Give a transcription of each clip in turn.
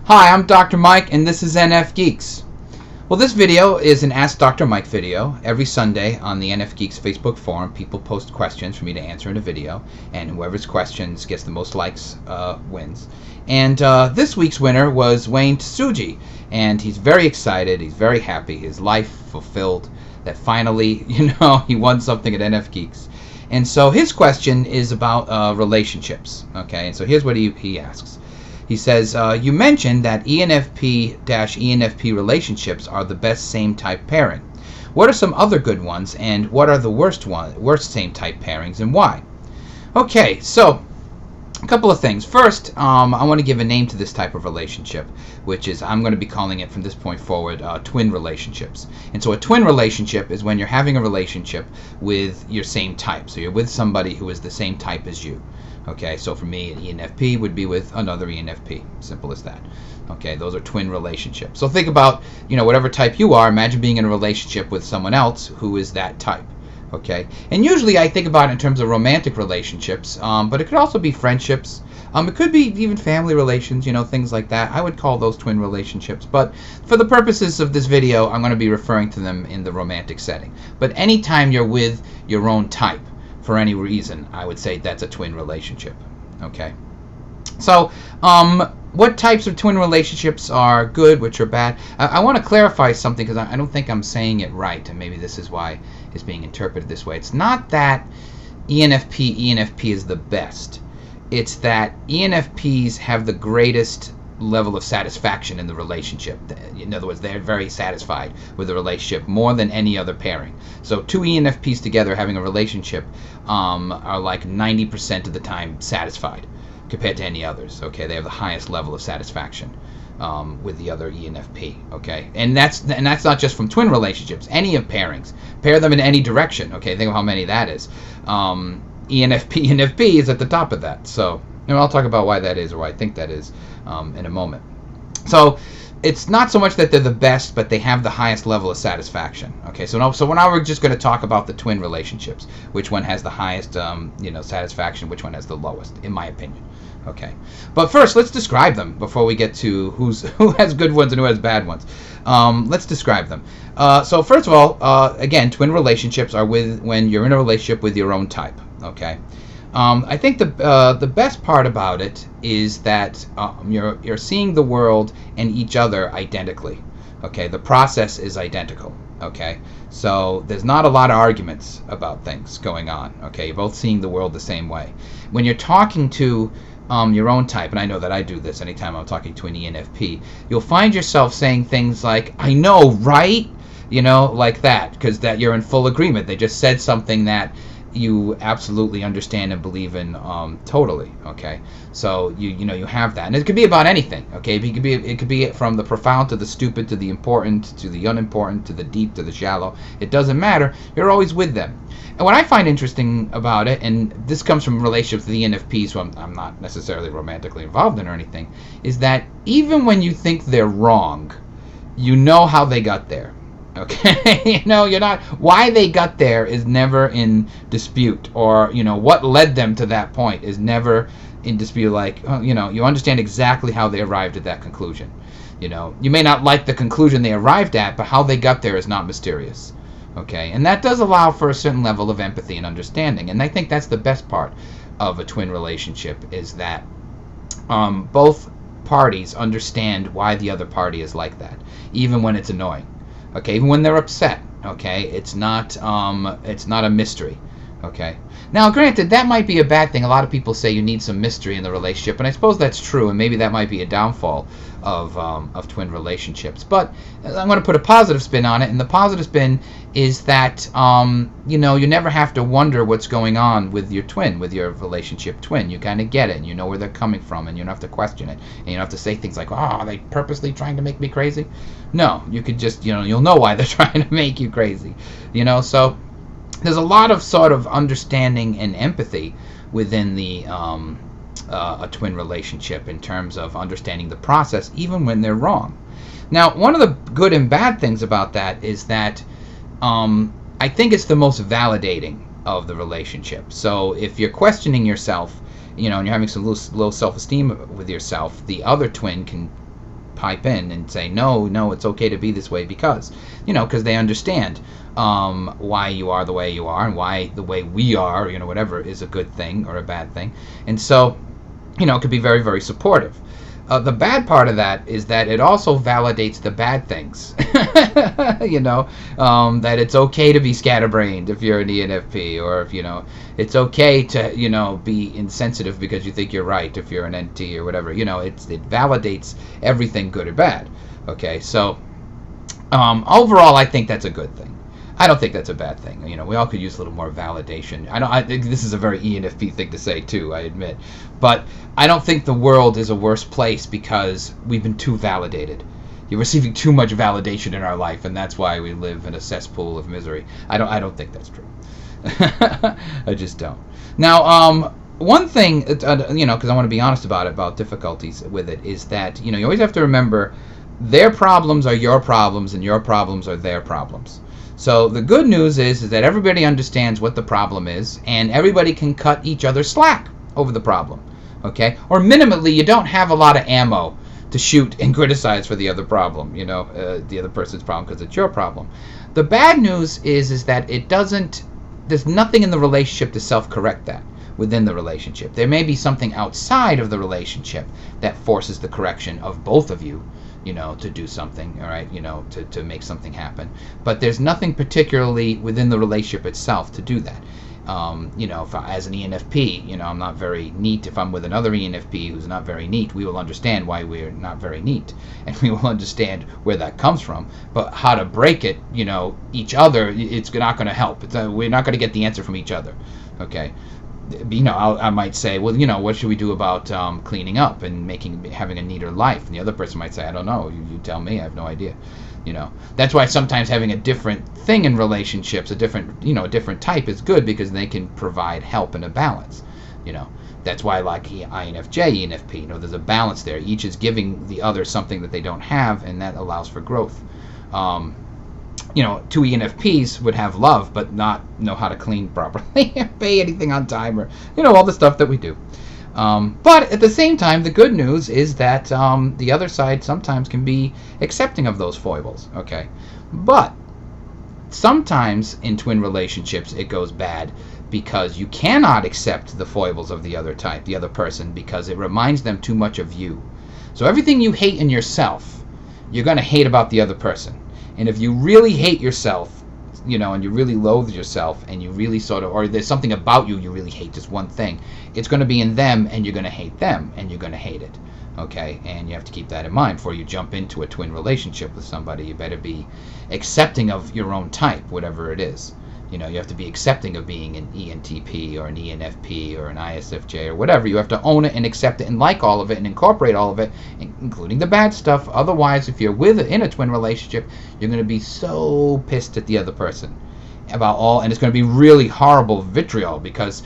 Hi, I'm Dr. Mike, and this is NFGeeks. Well, this video is an Ask Dr. Mike video. Every Sunday on the NFGeeks Facebook forum, people post questions for me to answer in a video, and whoever's questions gets the most likes wins. And this week's winner was Wayne Tsuji, and he's very excited. He's very happy. His life fulfilled. That finally, he won something at NFGeeks. And so his question is about relationships. Okay, and so here's what he asks. He says, you mentioned that ENFP-ENFP relationships are the best same-type pairing. What are some other good ones, and what are the worst same-type pairings, and why? Okay, so a couple of things. First, I want to give a name to this type of relationship, which is, I'm going to be calling it from this point forward, twin relationships. And so a twin relationship is when you're having a relationship with your same type. So you're with somebody who is the same type as you. Okay, so for me, an ENFP would be with another ENFP. Simple as that. Okay, those are twin relationships. So think about, whatever type you are, imagine being in a relationship with someone else who is that type. Okay, and usually I think about it in terms of romantic relationships, but it could also be friendships. It could be even family relations, things like that. I would call those twin relationships. But for the purposes of this video, I'm going to be referring to them in the romantic setting. But anytime you're with your own type, for any reason, I would say that's a twin relationship. Okay. So, what types of twin relationships are good, which are bad? I want to clarify something because I don't think I'm saying it right, and maybe this is why it's being interpreted this way. It's not that ENFP is the best. It's that ENFPs have the greatest level of satisfaction in the relationship. In other words, they're very satisfied with the relationship more than any other pairing. So two ENFPs together having a relationship are like 90% of the time satisfied compared to any others. Okay, they have the highest level of satisfaction with the other ENFP. Okay, and that's not just from twin relationships. Any of pairings, pair them in any direction. Okay, think of how many that is. ENFP is at the top of that. So I'll talk about why that is, or why I think that is, in a moment. So it's not so much that they're the best, but they have the highest level of satisfaction. Okay, so now we're just going to talk about the twin relationships. Which one has the highest, satisfaction? Which one has the lowest, in my opinion. Okay, but first let's describe them before we get to who has good ones and who has bad ones. Let's describe them. So first of all, again, twin relationships are when you're in a relationship with your own type. Okay. I think the best part about it is that you're seeing the world and each other identically. Okay, the process is identical. Okay, so there's not a lot of arguments about things going on. Okay, you're both seeing the world the same way. When you're talking to your own type, and I know that I do this anytime I'm talking to an ENFP, you'll find yourself saying things like, "I know, right?" Like that, because that you're in full agreement. They just said something that you absolutely understand and believe in totally. Okay, so you have that, and it could be about anything. Okay, it could be from the profound to the stupid to the important to the unimportant to the deep to the shallow. It doesn't matter. You're always with them. And what I find interesting about it, and this comes from relationships with the ENFPs, who I'm not necessarily romantically involved in or anything, is that even when you think they're wrong, you know how they got there. Okay, you're not. Why they got there is never in dispute, or what led them to that point is never in dispute. Like, you understand exactly how they arrived at that conclusion. You may not like the conclusion they arrived at, but how they got there is not mysterious. Okay, and that does allow for a certain level of empathy and understanding, and I think that's the best part of a twin relationship, is that both parties understand why the other party is like that, even when it's annoying. Okay, even when they're upset. Okay, it's not a mystery. Okay. Now, granted, that might be a bad thing. A lot of people say you need some mystery in the relationship, and I suppose that's true, and maybe that might be a downfall of twin relationships. But I'm going to put a positive spin on it, and the positive spin is that you never have to wonder what's going on with your twin, with your relationship twin. You kind of get it, and you know where they're coming from, and you don't have to question it, and you don't have to say things like, "Oh, are they purposely trying to make me crazy?" No, you could just, you'll know why they're trying to make you crazy. So there's a lot of sort of understanding and empathy within the a twin relationship in terms of understanding the process, even when they're wrong. Now, one of the good and bad things about that is that I think it's the most validating of the relationship. So if you're questioning yourself, and you're having some low self-esteem with yourself, the other twin can pipe in and say, no, it's okay to be this way because they understand why you are the way you are and why the way we are, whatever, is a good thing or a bad thing. And so, it could be very, very supportive. The bad part of that is that it also validates the bad things. That it's okay to be scatterbrained if you're an ENFP, or if, it's okay to, be insensitive because you think you're right if you're an NT or whatever. It validates everything, good or bad. Okay, so overall, I think that's a good thing. I don't think that's a bad thing. We all could use a little more validation. I think this is a very ENFP thing to say too, I admit. But I don't think the world is a worse place because we've been too validated. You're receiving too much validation in our life, and that's why we live in a cesspool of misery. I don't think that's true. I just don't. Now, one thing, because I want to be honest about difficulties with it, is that, you always have to remember their problems are your problems and your problems are their problems. So the good news is that everybody understands what the problem is, and everybody can cut each other slack over the problem, okay? Or minimally, you don't have a lot of ammo to shoot and criticize for the other problem, the other person's problem, because it's your problem. The bad news is that there's nothing in the relationship to self-correct that within the relationship. There may be something outside of the relationship that forces the correction of both of you, to do something, all right, to make something happen. But there's nothing particularly within the relationship itself to do that. If as an ENFP, I'm not very neat. If I'm with another ENFP who's not very neat, we will understand why we're not very neat, and we will understand where that comes from. But how to break it, each other, it's not going to help. We're not going to get the answer from each other, okay? I might say, well, what should we do about cleaning up and having a neater life? And the other person might say, I don't know. You tell me. I have no idea. That's why sometimes having a different thing in relationships, a different type is good, because they can provide help and a balance. That's why I like INFJ, ENFP. There's a balance there. Each is giving the other something that they don't have, and that allows for growth. Two ENFPs would have love, but not know how to clean properly, pay anything on time, or, all the stuff that we do. But at the same time, the good news is that the other side sometimes can be accepting of those foibles, okay? But sometimes in twin relationships, it goes bad because you cannot accept the foibles of the other type, the other person, because it reminds them too much of you. So everything you hate in yourself, you're going to hate about the other person. And if you really hate yourself, and you really loathe yourself, and you really or there's something about you really hate, just one thing, it's going to be in them, and you're going to hate them, and you're going to hate it, okay? And you have to keep that in mind before you jump into a twin relationship with somebody. You better be accepting of your own type, whatever it is. You have to be accepting of being an ENTP or an ENFP or an ISFJ or whatever. You have to own it and accept it and like all of it and incorporate all of it, including the bad stuff. Otherwise, if you're in a twin relationship, you're going to be so pissed at the other person and it's going to be really horrible vitriol, because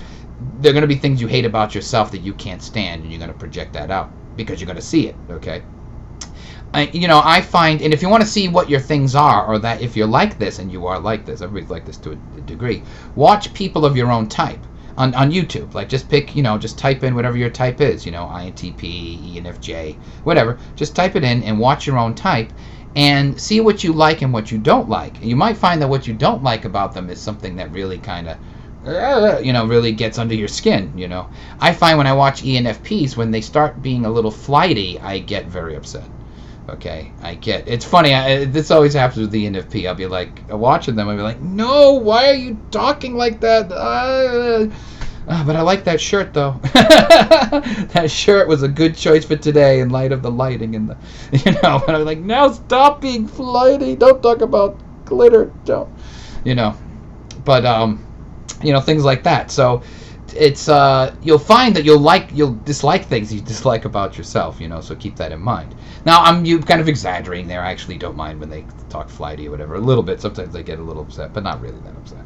there are going to be things you hate about yourself that you can't stand, and you're going to project that out because you're going to see it, okay? I find, and if you want to see what your things are, or that if you're like this, and you are like this, everybody's like this to a degree, watch people of your own type on YouTube. Like, just pick, just type in whatever your type is, INTP, ENFJ, whatever. Just type it in and watch your own type and see what you like and what you don't like. And you might find that what you don't like about them is something that really kind of, really gets under your skin, I find when I watch ENFPs, when they start being a little flighty, I get very upset. Okay, I get. It's funny. This always happens with the NFP. I'll be like watching them. I'll be like, no, why are you talking like that? But I like that shirt though. That shirt was a good choice for today in light of the lighting and the, And I'm like, now stop being flighty. Don't talk about glitter. Don't, But things like that. So it's you'll find that you'll dislike things you dislike about yourself. So keep that in mind. Now you kind of exaggerating there. I actually don't mind when they talk flighty or whatever. A little bit. Sometimes they get a little upset, but not really that upset.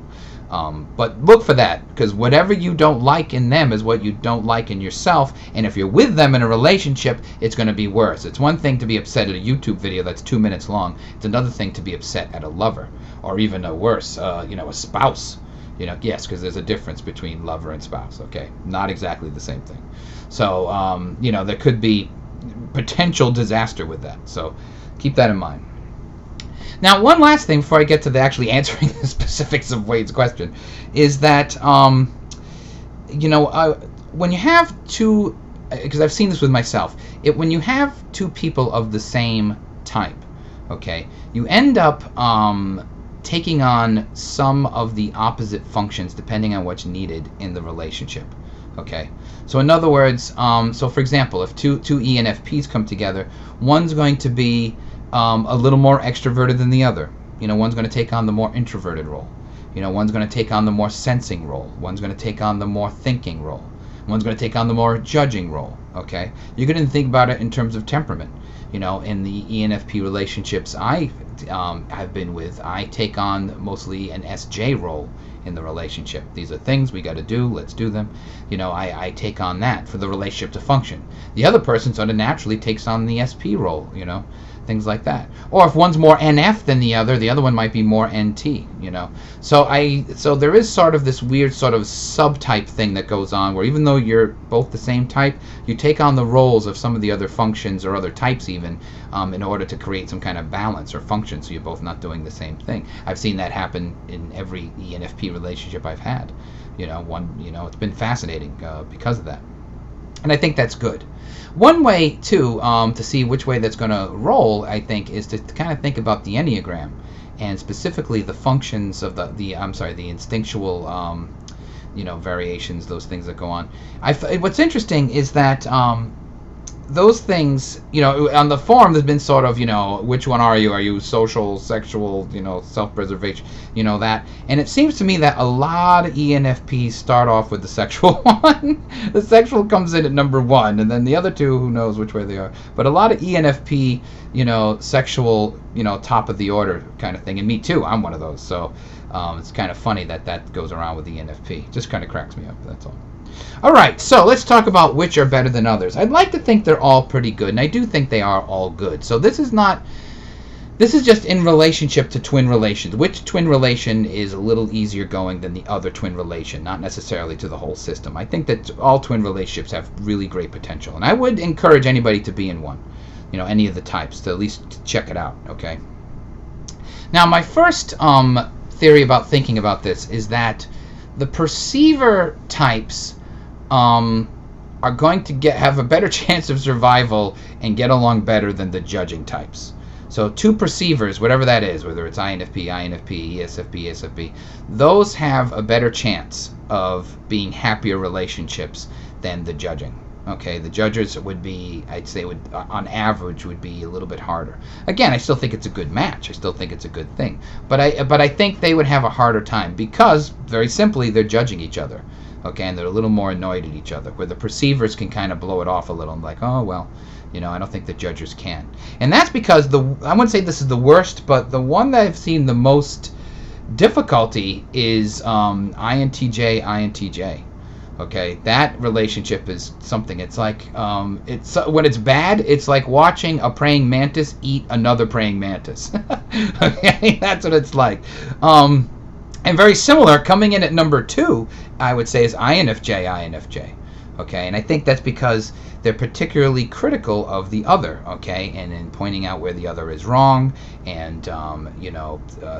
But look for that, because whatever you don't like in them is what you don't like in yourself, and if you're with them in a relationship, it's going to be worse. It's one thing to be upset at a YouTube video that's 2 minutes long. It's another thing to be upset at a lover, or even a worse, a spouse. Yes, because there's a difference between lover and spouse, okay? Not exactly the same thing. So, there could be potential disaster with that, so keep that in mind. Now, one last thing before I get to actually answering the specifics of Wade's question is that, when you have two, because I've seen this with myself, when you have two people of the same type, okay, you end up taking on some of the opposite functions depending on what's needed in the relationship, okay? So in other words, so for example, if two ENFPs come together, one's going to be a little more extroverted than the other. One's going to take on the more introverted role. One's going to take on the more sensing role. One's going to take on the more thinking role. One's going to take on the more judging role. Okay, you're going to think about it in terms of temperament. In the ENFP relationships I have been with, I take on mostly an SJ role in the relationship. These are things we got to do. Let's do them. I take on that for the relationship to function. The other person sort of naturally takes on the SP role. Things like that. Or if one's more NF than the other one might be more NT, So there is sort of this weird sort of subtype thing that goes on where even though you're both the same type, you take on the roles of some of the other functions or other types even in order to create some kind of balance or function, so you're both not doing the same thing. I've seen that happen in every ENFP relationship I've had. It's been fascinating because of that. And I think that's good. One way, too, to see which way that's going to roll, I think, is to kind of think about the Enneagram, and specifically the functions of the instinctual, variations, those things that go on. What's interesting is that those things, on the forum, there's been sort of, which one are you? Are you social, sexual, self-preservation, that. And it seems to me that a lot of ENFPs start off with the sexual one. The sexual comes in at number 1, and then the other two, who knows which way they are. But a lot of ENFP, sexual, top of the order kind of thing. And me too, I'm one of those. So it's kind of funny that goes around with the ENFP. Just kind of cracks me up, that's all. Alright, so let's talk about which are better than others. I'd like to think they're all pretty good, and I do think they are all good. So this is just in relationship to twin relations. Which twin relation is a little easier going than the other twin relation, not necessarily to the whole system. I think that all twin relationships have really great potential, and I would encourage anybody to be in one, any of the types, to at least check it out, okay? Now, my first theory about thinking about this is that the perceiver types are going to have a better chance of survival and get along better than the judging types. So two perceivers, whatever that is, whether it's INFP, ESFP, ESFP, those have a better chance of being happier relationships than the judging. Okay, the judges would be, I'd say, on average, would be a little bit harder. Again, I still think it's a good match. I still think it's a good thing. But I think they would have a harder time because, very simply, they're judging each other. Okay, and they're a little more annoyed at each other, where the perceivers can kind of blow it off a little and like, oh, well, I don't think the judges can. And that's because I wouldn't say this is the worst, but the one that I've seen the most difficulty is INTJ, INTJ. Okay, that relationship is something. It's like, when it's bad, it's like watching a praying mantis eat another praying mantis. Okay, that's what it's like. And very similar, coming in at number 2, I would say, is INFJ, INFJ. Okay, and I think that's because they're particularly critical of the other, okay, and in pointing out where the other is wrong, and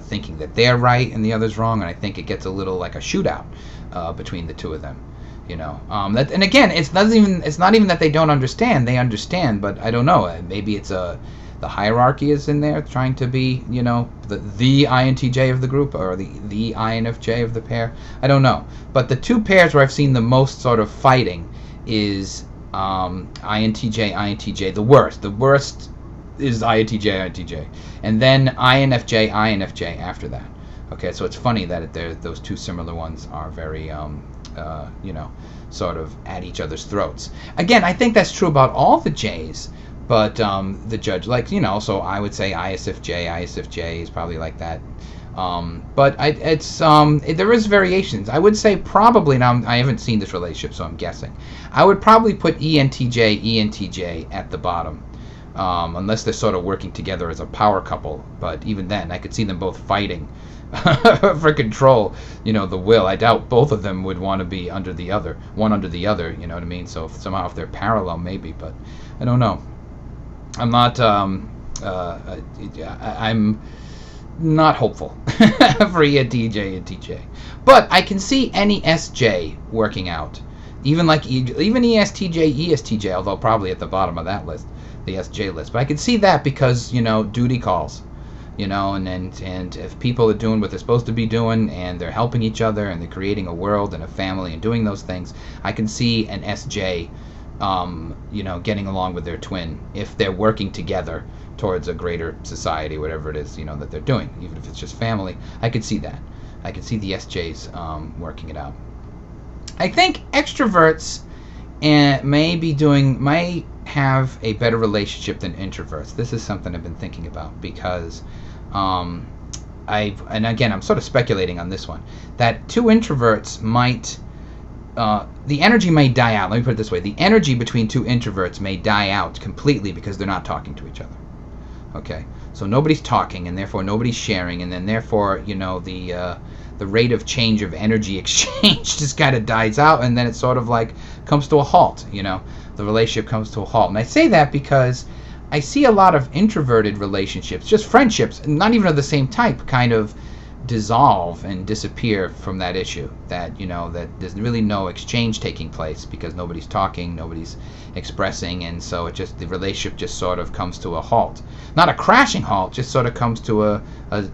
thinking that they're right and the other's wrong, and I think it gets a little like a shootout between the two of them. And again, it's not even that they don't understand. They understand, but I don't know. Maybe it's the hierarchy is in there, trying to be, the INTJ of the group, or the INFJ of the pair. I don't know. But the two pairs where I've seen the most sort of fighting is INTJ, INTJ. The worst is INTJ, INTJ. And then INFJ, INFJ after that. Okay, so it's funny that those two similar ones are very, sort of at each other's throats. Again, I think that's true about all the J's, but the judge, so I would say ISFJ is probably like that. But there is variations. I would say probably, now I haven't seen this relationship, so I'm guessing. I would probably put ENTJ at the bottom, unless they're sort of working together as a power couple. But even then, I could see them both fighting for control, the will. I doubt both of them would want to be one under the other, you know what I mean? So somehow if they're parallel, maybe, but I don't know. I'm not, I'm not hopeful for ENTJ and TJ. But I can see any SJ working out. Even ESTJ, although probably at the bottom of that list, the SJ list. But I can see that because, duty calls. And if people are doing what they're supposed to be doing, and they're helping each other, and they're creating a world and a family and doing those things, I can see an SJ, getting along with their twin if they're working together towards a greater society, whatever it is, that they're doing, even if it's just family. I could see that. I could see the SJs working it out. I think extroverts may have a better relationship than introverts. This is something I've been thinking about because and again, I'm sort of speculating on this one, that two introverts might, the energy may die out. Let me put it this way. The energy between two introverts may die out completely because they're not talking to each other. Okay? So nobody's talking, and therefore nobody's sharing, and then therefore, the rate of change of energy exchange just kind of dies out, and then it sort of like comes to a halt, the relationship comes to a halt. And I say that because I see a lot of introverted relationships, just friendships, not even of the same type, kind of dissolve and disappear from that issue, that that there's really no exchange taking place because nobody's talking, nobody's expressing, and so the relationship just sort of comes to a halt. Not a crashing halt, just sort of comes to a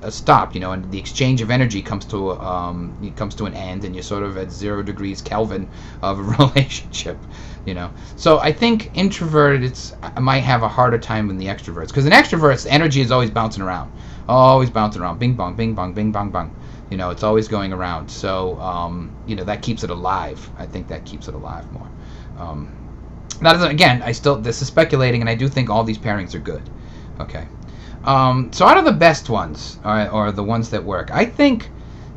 stop, and the exchange of energy comes to an end, and you're sort of at 0 degrees Kelvin of a relationship. So I think introverted might have a harder time than the extroverts, because in extroverts energy is always bouncing around, bing bong, bing bong, bing bong bong. It's always going around. So that keeps it alive. I think that keeps it alive more. Again, this is speculating, and I do think all these pairings are good. Okay. So out of the best ones, or the ones that work, I think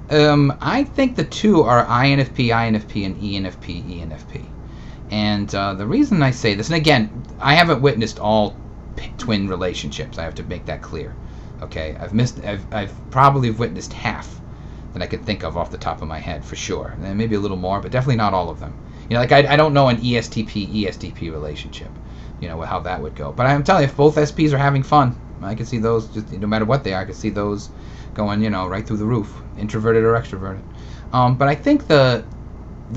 the two are INFP, INFP, and ENFP, ENFP. And the reason I say this, and again, I haven't witnessed all twin relationships. I have to make that clear. Okay, I've probably witnessed half that I could think of off the top of my head for sure. And maybe a little more, but definitely not all of them. I don't know an ESTP relationship, how that would go. But I'm telling you, if both SPs are having fun, I can see those, just no matter what they are, I can see those going, right through the roof, introverted or extroverted. But I think the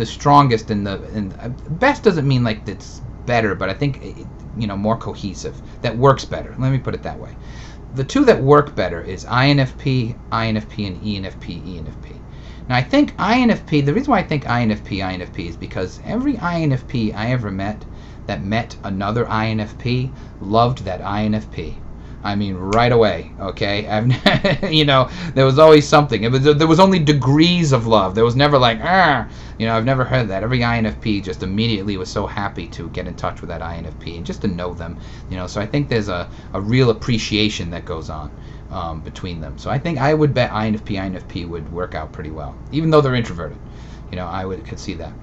strongest and the best doesn't mean like it's better, but I think more cohesive, that works better. Let me put it that way. The two that work better is INFP, and ENFP. Now I think INFP, the reason why I think INFP is because every INFP I ever met that met another INFP loved that INFP. I mean, right away, okay? There was always something. There was only degrees of love. There was never like, I've never heard that. Every INFP just immediately was so happy to get in touch with that INFP and just to know them, So I think there's a real appreciation that goes on between them. So I think I would bet INFP would work out pretty well, even though they're introverted. I could see that.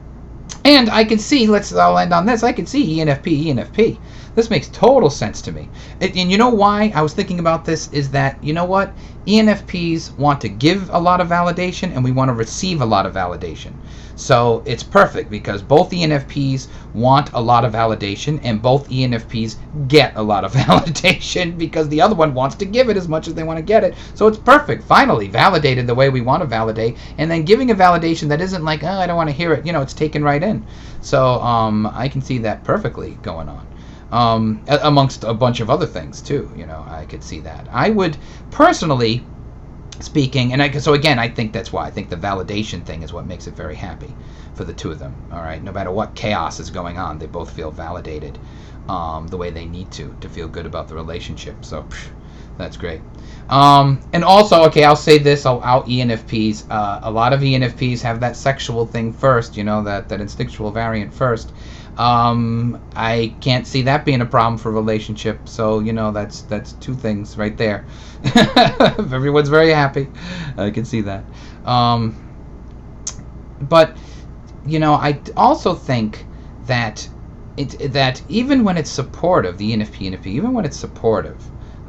And I could see, I'll end on this, I could see ENFP. This makes total sense to me. And you know why I was thinking about this is that, ENFPs want to give a lot of validation and we want to receive a lot of validation. So it's perfect because both ENFPs want a lot of validation and both ENFPs get a lot of validation because the other one wants to give it as much as they want to get it. So it's perfect. Finally, validated the way we want to validate, and then giving a validation that isn't like, I don't want to hear it. It's taken right in. So I can see that perfectly going on. amongst a bunch of other things too. I could see that. I would personally speaking, and so again, I think that's why I think the validation thing is what makes it very happy for the two of them. All right, no matter what chaos is going on, they both feel validated the way they need to feel good about the relationship. So that's great. And also, okay, I'll say this: I'll ENFPs. A lot of ENFPs have that sexual thing first. That instinctual variant first. I can't see that being a problem for a relationship. So that's two things right there. If everyone's very happy, I can see that. But I also think that that even when it's supportive, the ENFP, even when it's supportive,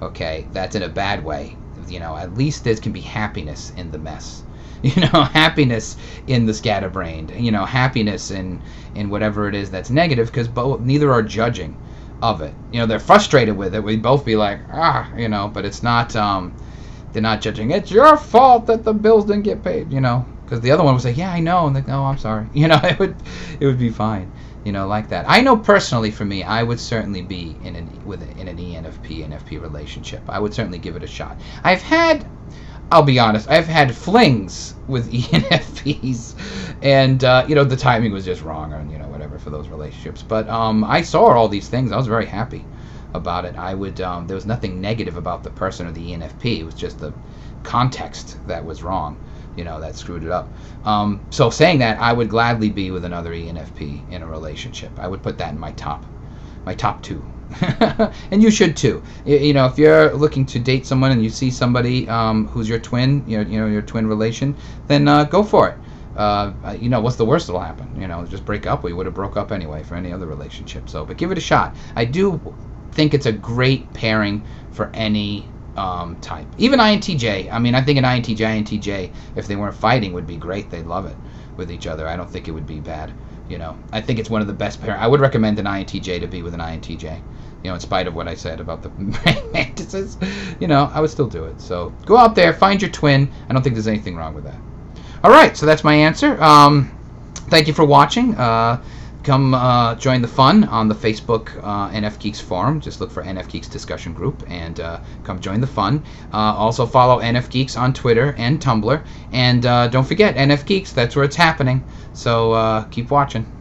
okay, that's in a bad way. At least there can be happiness in the mess. Happiness in the scatterbrained. Happiness in whatever it is that's negative, because neither are judging of it. They're frustrated with it. We'd both be like, but it's not. They're not judging. It's your fault that the bills didn't get paid. Because the other one would say, yeah, I know, and no, I'm sorry. It would be fine. Like that. I know personally, for me, I would certainly be in an ENFP relationship. I would certainly give it a shot. I'll be honest, I've had flings with ENFPs, and the timing was just wrong, or whatever, for those relationships. But I saw all these things. I was very happy about it. I would there was nothing negative about the person or the ENFP. It was just the context that was wrong. That screwed it up. So saying that, I would gladly be with another ENFP in a relationship. I would put that in my top two. And you should too. If you're looking to date someone and you see somebody who's your twin, your twin relation, then go for it. What's the worst that'll happen? Just break up. We would have broke up anyway for any other relationship. But give it a shot. I do think it's a great pairing for any type. Even INTJ. I mean, I think an INTJ, if they weren't fighting, would be great. They'd love it with each other. I don't think it would be bad. I think it's one of the best pair. I would recommend an INTJ to be with an INTJ. In spite of what I said about the mantises, I would still do it. So go out there, find your twin. I don't think there's anything wrong with that. All right, so that's my answer. Thank you for watching. Come join the fun on the Facebook NFGeeks forum. Just look for NFGeeks discussion group and come join the fun. Also follow NFGeeks on Twitter and Tumblr. And don't forget, NFGeeks, that's where it's happening. So keep watching.